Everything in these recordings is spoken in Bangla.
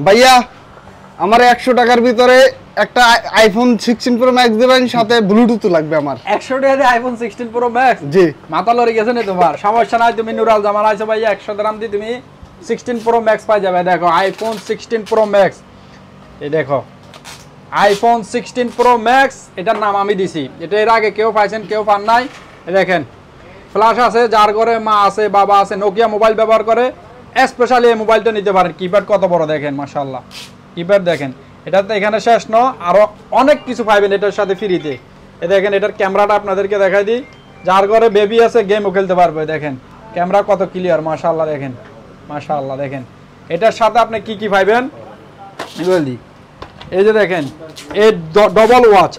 ভাইয়া আমার 100 টাকার ভিতরে একটা আইফোন 16 প্রো ম্যাক্স দিবেন, সাথে ব্লুটুথ লাগবে আমার। 100 টাকা দিয়ে আইফোন 16 প্রো ম্যাক্স? জি। মাথা লড়ে গেছে না তোমার? সমস্যা নাই, তুমি নুরাল জামাল আইছো ভাইয়া, 100 দাম দিয়ে তুমি 16 প্রো ম্যাক্স পাই যাবে। দেখো আইফোন 16 প্রো ম্যাক্স, এই দেখো আইফোন 16 প্রো ম্যাক্স, এটার নাম আমি দিছি। এটা এর আগে কেউ পাইছেন, কেউ পান নাই। দেখেন ফ্ল্যাশ আছে, যার ঘরে মা আছে, বাবা আছে, নোকিয়া মোবাইল ব্যবহার করে, স্পেশালি এই মোবাইলটা নিতে পারেন। কিপ্যাড কত বড় দেখেন, মাশাআল্লাহ কিপ্যাড দেখেন। এটা তো এখানে শেষ ন, আরো অনেক কিছু পাইবেন এটার সাথে ফ্রিতে। এই দেখেন এটার ক্যামেরাটা আপনাদেরকে দেখাই দিই, যার ঘরে বেবি আছে গেমও খেলতে পারবে। দেখেন ক্যামেরা কত ক্লিয়ার, মাশাআল্লাহ দেখেন, মাশাআল্লাহ দেখেন। এটার সাথে আপনি কি কি পাইবেন বলি, এই যে দেখেন এই ডবল ওয়াচ,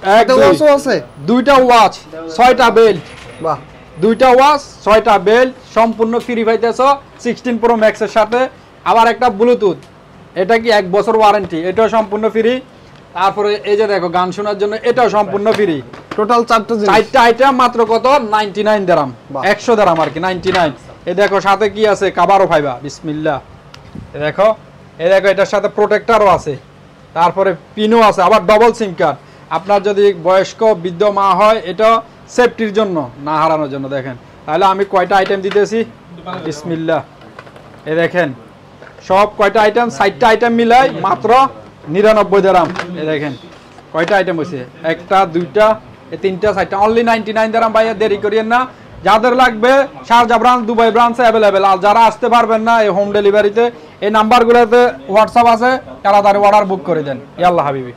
দুইটা ওয়াচ, 6টা বেল্ট, বাহ, 2টা ওয়াচ 6টা বেল্ট সম্পূর্ণ ফ্রি পাইতেছো 16 প্রো ম্যাক্স এর সাথে। আবার একটা ব্লুটুথ, এটা কি 1 বছর ওয়ারেন্টি, এটাও সম্পূর্ণ ফ্রি। তারপরে এই যে দেখো গান শোনার জন্য এটাও সম্পূর্ণ ফ্রি। টোটাল 4টা আইটেম মাত্র কত 99 দিরহাম, 100 দিরহাম আর কি, 99। এই দেখো সাথে কি আছে, কভারও পাইবা, বিসমিল্লাহ। এই দেখো এটার সাথে প্রোটেক্টরও আছে, তারপরে পিনও আছে, আবার ডবল সিম কার্ড। আপনার যদি বয়স্ক বৃদ্ধ মা হয়, এটা সেফটির জন্য, না হারানোর জন্য। দেখেন তাহলে আমি কয়টা আইটেম দিতেছি, বিসমিল্লাহ। এই দেখেন সব কয়টা আইটেম, 60টা আইটেম মিলাই মাত্র 99 দিরহাম। এই দেখেন কয়টা আইটেম হয়েছে, 1টা 2টা 3টা 4টা, অনলি 99 দিরহাম। ভাইয়া দেরি করিয়েন না, যাদের লাগবে শারজা ব্রাঞ্চ, দুবাই ব্রাঞ্চে অ্যাভেলেবেল। আর যারা আসতে পারবেন না এই হোম ডেলিভারিতে, এই নাম্বারগুলোতে হোয়াটসঅ্যাপ আছে, তাড়াতাড়ি অর্ডার বুক করে দেন। ইয়াল্লাহ হাবিবি।